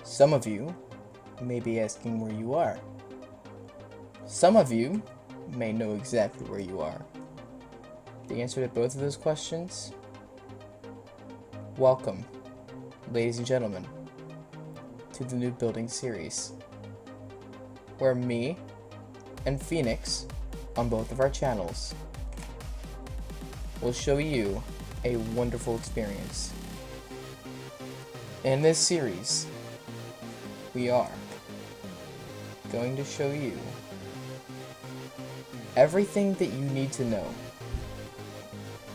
Some of you may be asking where you are. Some of you may know exactly where you are. The answer to both of those questions? Welcome, ladies and gentlemen, to the new building series, where me and Phoenix, on both of our channels, will show you a wonderful experience. In this series, we are going to show you everything that you need to know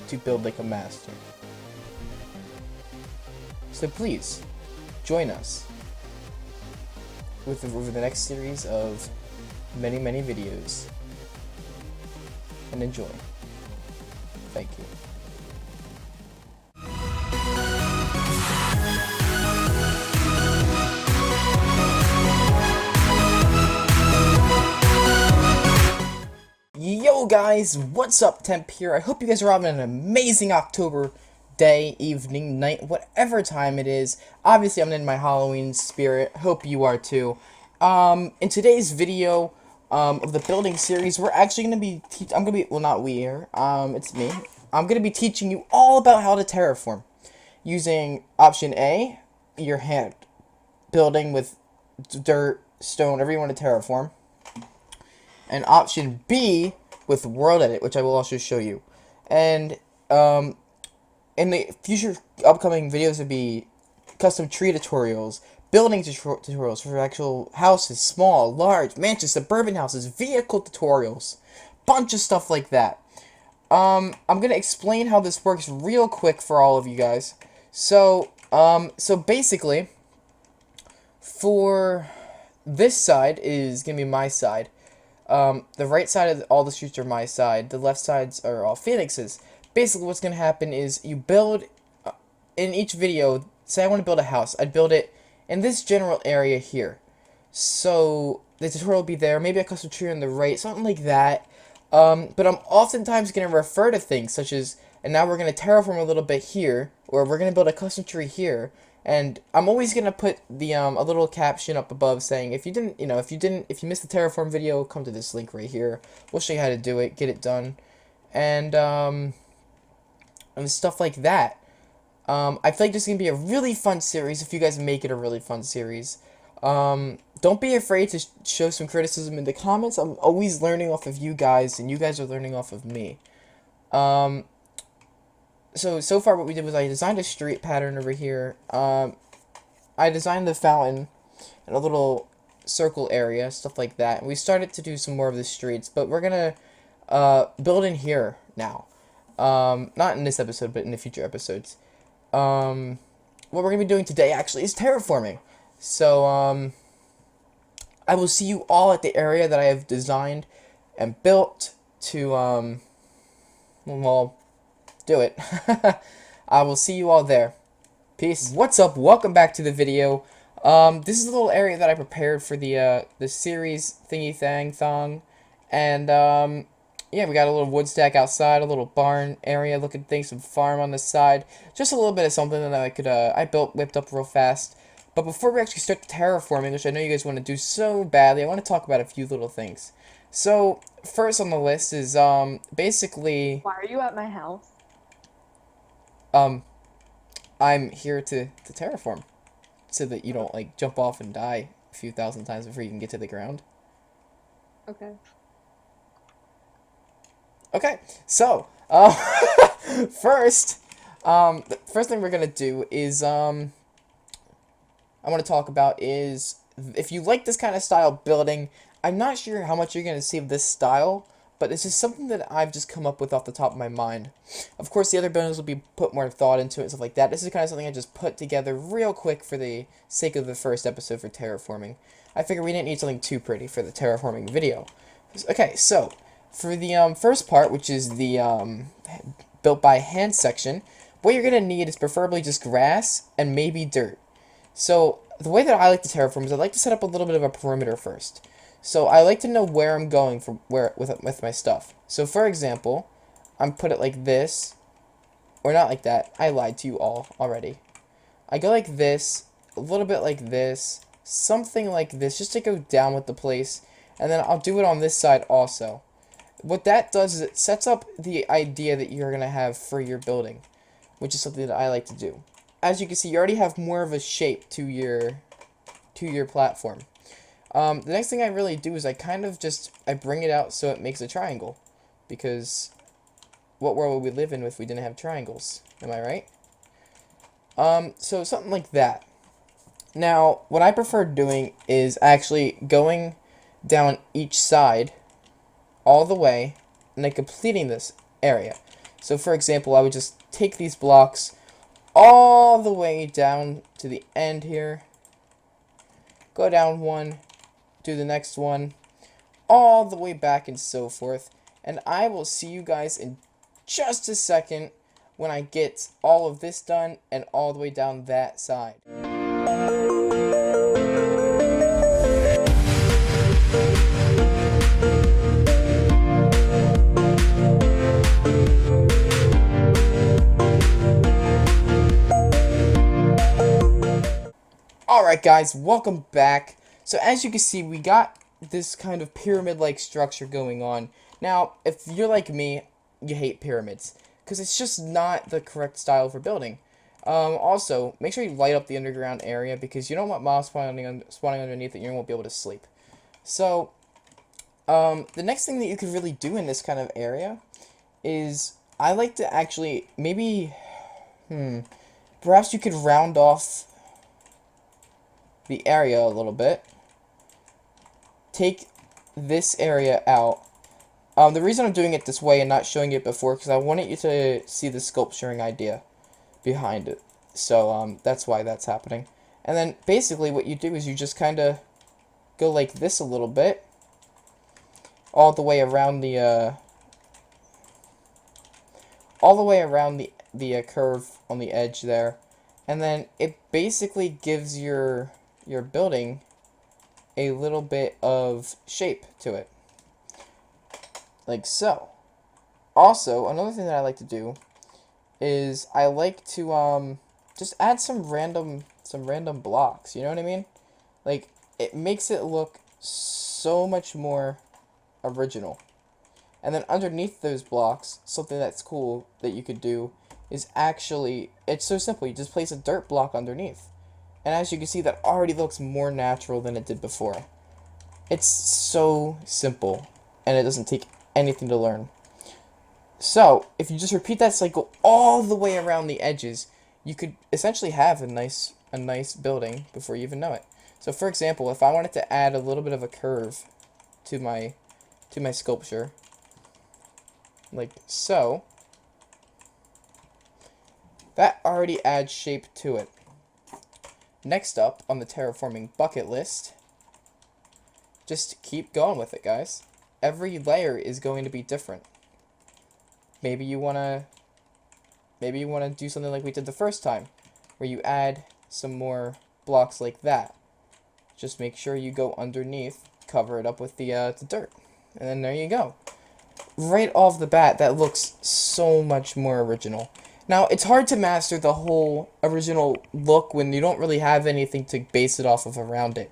to build like a master. So please, join us over the next series of many videos, and enjoy. Thank you. Yo guys, what's up? Temp here. I hope you guys are having an amazing October day, evening, night, whatever time it is. Obviously, I'm in my Halloween spirit. Hope you are too. In today's video of the building series, we're actually going to be it's me. I'm going to be teaching you all about how to terraform using option A, your hand building with dirt, stone, whatever you want to terraform, and option B with world edit, which I will also show you. And in the future upcoming videos would be custom tree tutorials, building tutorials for actual houses, small, large, mansions, suburban houses, vehicle tutorials, bunch of stuff like that. I'm gonna explain how this works real quick for all of you guys. So basically, for this side is gonna be my side. The right side of all the streets are my side. The left sides are all Phoenix's. Basically, what's going to happen is you build, in each video, say I want to build a house. I'd build it in this general area here. So, the tutorial will be there. Maybe a custom tree on the right, something like that. But I'm oftentimes going to refer to things such as, and now we're going to terraform a little bit here, or we're going to build a custom tree here. And I'm always gonna put the a little caption up above saying if you missed the terraform video, come to this link right here. We'll show you how to do it, get it done, and stuff like that. I feel like this is gonna be a really fun series if you guys make it a really fun series. Don't be afraid to show some criticism in the comments. I'm always learning off of you guys, and you guys are learning off of me. So far what we did was I designed a street pattern over here. I designed the fountain and a little circle area, stuff like that. And we started to do some more of the streets, but we're gonna build in here now. Not in this episode, but in the future episodes. What we're gonna be doing today actually is terraforming. So I will see you all at the area that I have designed and built to well, do it. I will see you all there. Peace. What's up? Welcome back to the video. This is a little area that I prepared for the series thong, and yeah, we got a little wood stack outside, a little barn area looking thing, some farm on the side, just a little bit of something that I could whipped up real fast. But before we actually start the terraforming, which I know you guys want to do so badly, I want to talk about a few little things. So first on the list is basically, why are you at my house? I'm here to terraform, so that you don't, like, jump off and die a few thousand times before you can get to the ground. Okay. Okay, so, first, the first thing we're gonna do is, I want to talk about is, if you like this kind of style building, I'm not sure how much you're gonna see of this style, but this is something that I've just come up with off the top of my mind. Of course, the other buildings will be put more thought into it and stuff like that. This is kind of something I just put together real quick for the sake of the first episode for terraforming. I figured we didn't need something too pretty for the terraforming video. Okay, so for the first part, which is the built by hand section, what you're gonna need is preferably just grass and maybe dirt. So the way that I like to terraform is I like to set up a little bit of a perimeter first. So I like to know where I'm going from with my stuff. So for example, I'm put it like this, or not like that. I lied to you all already. I go like this, a little bit like this, something like this, just to go down with the place, and then I'll do it on this side also. What that does is it sets up the idea that you're going to have for your building, which is something that I like to do. As you can see, you already have more of a shape to your platform. The next thing I really do is I bring it out so it makes a triangle, because what world would we live in if we didn't have triangles? Am I right? So something like that. Now, what I prefer doing is actually going down each side all the way and then completing this area. So for example, I would just take these blocks all the way down to the end here, go down one, do the next one, all the way back and so forth. And I will see you guys in just a second when I get all of this done and all the way down that side. Alright guys, welcome back. So as you can see, we got this kind of pyramid-like structure going on. Now, if you're like me, you hate pyramids, because it's just not the correct style for building. Also, make sure you light up the underground area, because you don't want mobs spawning underneath it, you won't be able to sleep. So, the next thing that you could really do in this kind of area is, I like to actually, perhaps you could round off the area a little bit. Take this area out. The reason I'm doing it this way and not showing it before, because I wanted you to see the sculpturing idea behind it. So, that's why that's happening. And then, basically, what you do is you just kind of go like this a little bit, all the way around the, curve on the edge there. And then, it basically gives your building a little bit of shape to it, like so. Also, another thing that I like to do is I like to just add some random blocks, you know what I mean? Like, it makes it look so much more original. And then underneath those blocks, something that's cool that you could do is actually, it's so simple, you just place a dirt block underneath. And as you can see, that already looks more natural than it did before. It's so simple, and it doesn't take anything to learn. So, if you just repeat that cycle all the way around the edges, you could essentially have a nice building before you even know it. So, for example, if I wanted to add a little bit of a curve to my sculpture, like so, that already adds shape to it. Next up on the terraforming bucket list, just keep going with it, guys. Every layer is going to be different. Maybe you wanna do something like we did the first time, where you add some more blocks like that. Just make sure you go underneath, cover it up with the dirt, and then there you go. Right off the bat, that looks so much more original. Now, it's hard to master the whole original look when you don't really have anything to base it off of around it,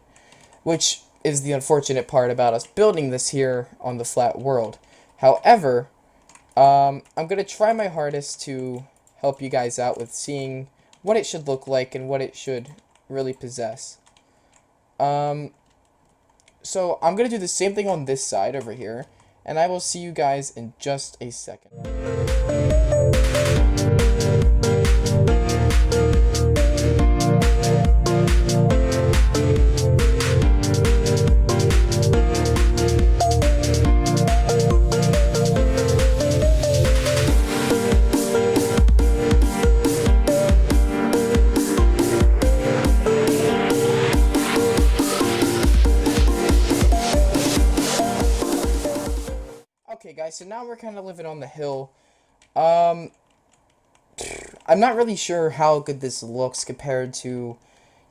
which is the unfortunate part about us building this here on the flat world. However, I'm going to try my hardest to help you guys out with seeing what it should look like and what it should really possess. So I'm going to do the same thing on this side over here, and I will see you guys in just a second. Okay guys, so now we're kind of living on the hill. I'm not really sure how good this looks compared to,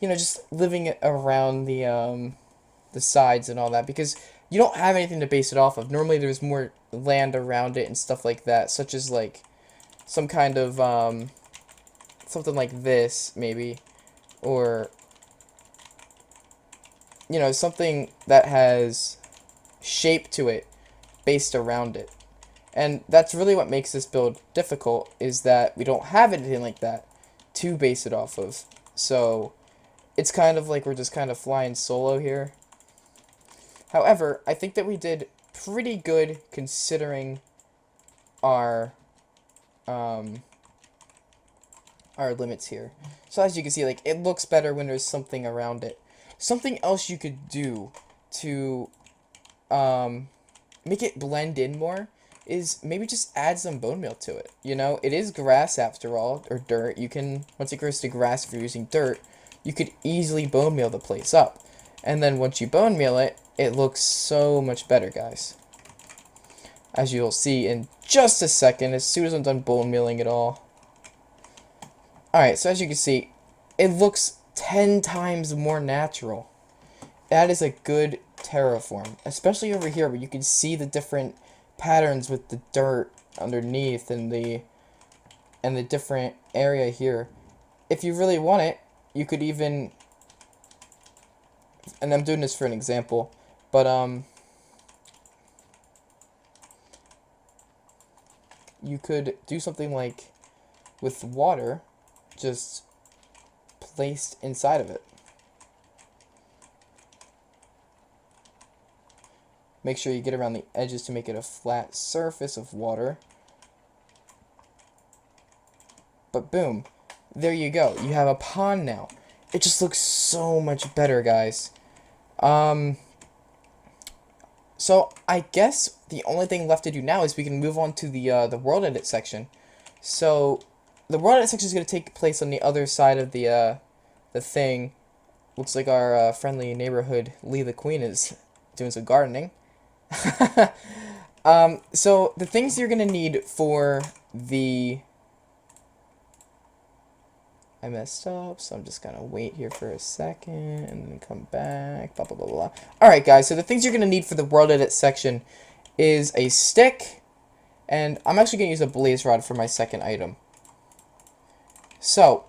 you know, just living around the sides and all that, because you don't have anything to base it off of. Normally there's more land around it and stuff like that, such as like some kind of something like this maybe, or you know, something that has shape to it based around it. And that's really what makes this build difficult, is that we don't have anything like that to base it off of. So it's kind of like we're just kind of flying solo here. However, I think that we did pretty good considering our limits here. So as you can see, like, it looks better when there's something around it. Something else you could do to make it blend in more is maybe just add some bone meal to it. You know, it is grass after all, or dirt. You can, once it grows to grass, if you're using dirt, you could easily bone meal the place up. And then once you bone meal it, it looks so much better, guys. As you'll see in just a second, as soon as I'm done bone mealing it all. Alright, so as you can see, it looks 10 times more natural. That is a good Terra-Form, especially over here where you can see the different patterns with the dirt underneath and the different area here. If you really want it, you could even, and I'm doing this for an example, but you could do something like with water just placed inside of it. Make sure you get around the edges to make it a flat surface of water. But boom, there you go. You have a pond now. It just looks so much better, guys. So I guess the only thing left to do now is we can move on to the world edit section. So the world edit section is going to take place on the other side of the thing. Looks like our friendly neighborhood Lee the Queen is doing some gardening. So the things you're gonna need for the... I messed up, so I'm just gonna wait here for a second and then come back, blah blah blah blah. Alright guys, so the things you're gonna need for the world edit section is a stick, and I'm actually gonna use a blaze rod for my second item. So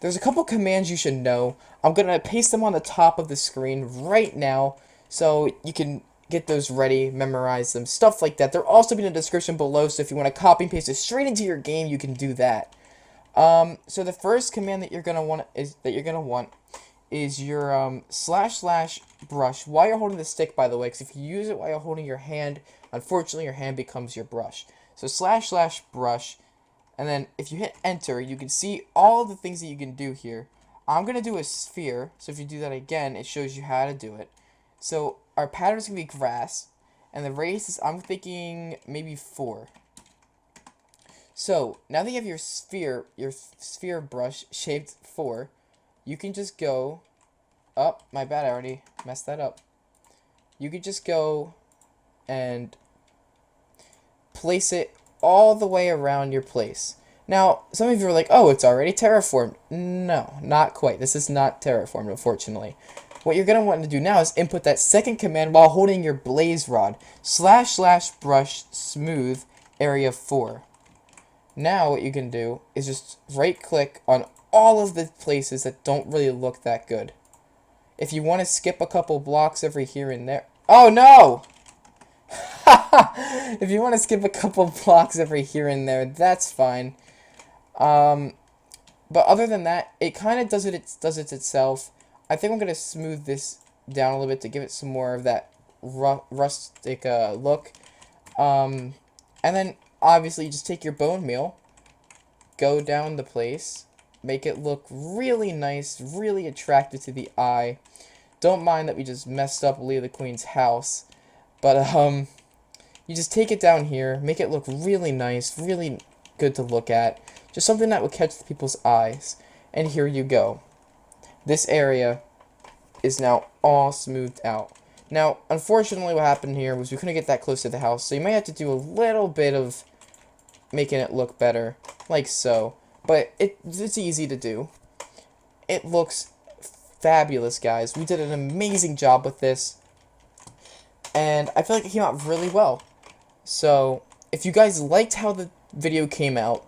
there's a couple commands you should know. I'm gonna paste them on the top of the screen right now so you can get those ready, memorize them, stuff like that. They'll also be in the description below, so if you want to copy and paste it straight into your game, you can do that. So the first command that you're gonna want is your / brush while you're holding the stick, by the way, because if you use it while you're holding your hand, unfortunately your hand becomes your brush. So / brush, and then if you hit enter, you can see all of the things that you can do here. I'm gonna do a sphere, so if you do that again, it shows you how to do it. So our pattern is going to be grass, and the radius is, I'm thinking, maybe 4. So, now that you have your sphere brush shaped 4, you can just go, oh, my bad, I already messed that up. You could just go and place it all the way around your place. Now, some of you are like, oh, it's already terraformed. No, not quite. This is not terraformed, unfortunately. What you're going to want to do now is input that second command while holding your blaze rod. / brush smooth area 4. Now what you can do is just right click on all of the places that don't really look that good. If you want to skip a couple blocks every here and there. Oh no! If you want to skip a couple blocks every here and there, that's fine. But other than that, it kind of does it itself. I think I'm going to smooth this down a little bit to give it some more of that rustic look. And then, obviously, you just take your bone meal, go down the place, make it look really nice, really attractive to the eye. Don't mind that we just messed up Lee the Queen's house, but you just take it down here, make it look really nice, really good to look at, just something that would catch people's eyes. And here you go. This area is now all smoothed out. Now, unfortunately, what happened here was we couldn't get that close to the house, so you might have to do a little bit of making it look better, like so. But it's easy to do. It looks fabulous, guys. We did an amazing job with this, and I feel like it came out really well. So, if you guys liked how the video came out,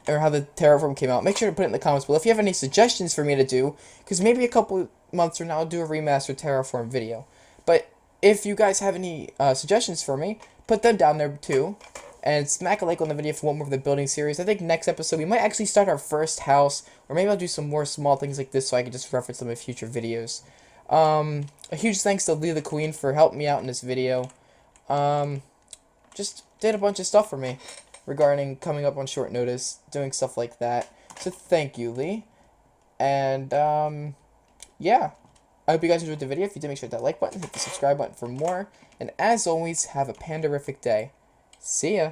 or how the Terra-Form came out, make sure to put it in the comments below. If you have any suggestions for me to do, because maybe a couple months from now, I'll do a remastered Terra-Form video. But if you guys have any suggestions for me, put them down there too. And smack a like on the video if you want more of the building series. I think next episode we might actually start our first house, or maybe I'll do some more small things like this so I can just reference them in future videos. A huge thanks to Lee the Queen for helping me out in this video. Just did a bunch of stuff for me regarding coming up on short notice, doing stuff like that. So thank you, Lee. And, yeah. I hope you guys enjoyed the video. If you did, make sure to hit that like button, hit the subscribe button for more. And as always, have a pandarific day. See ya.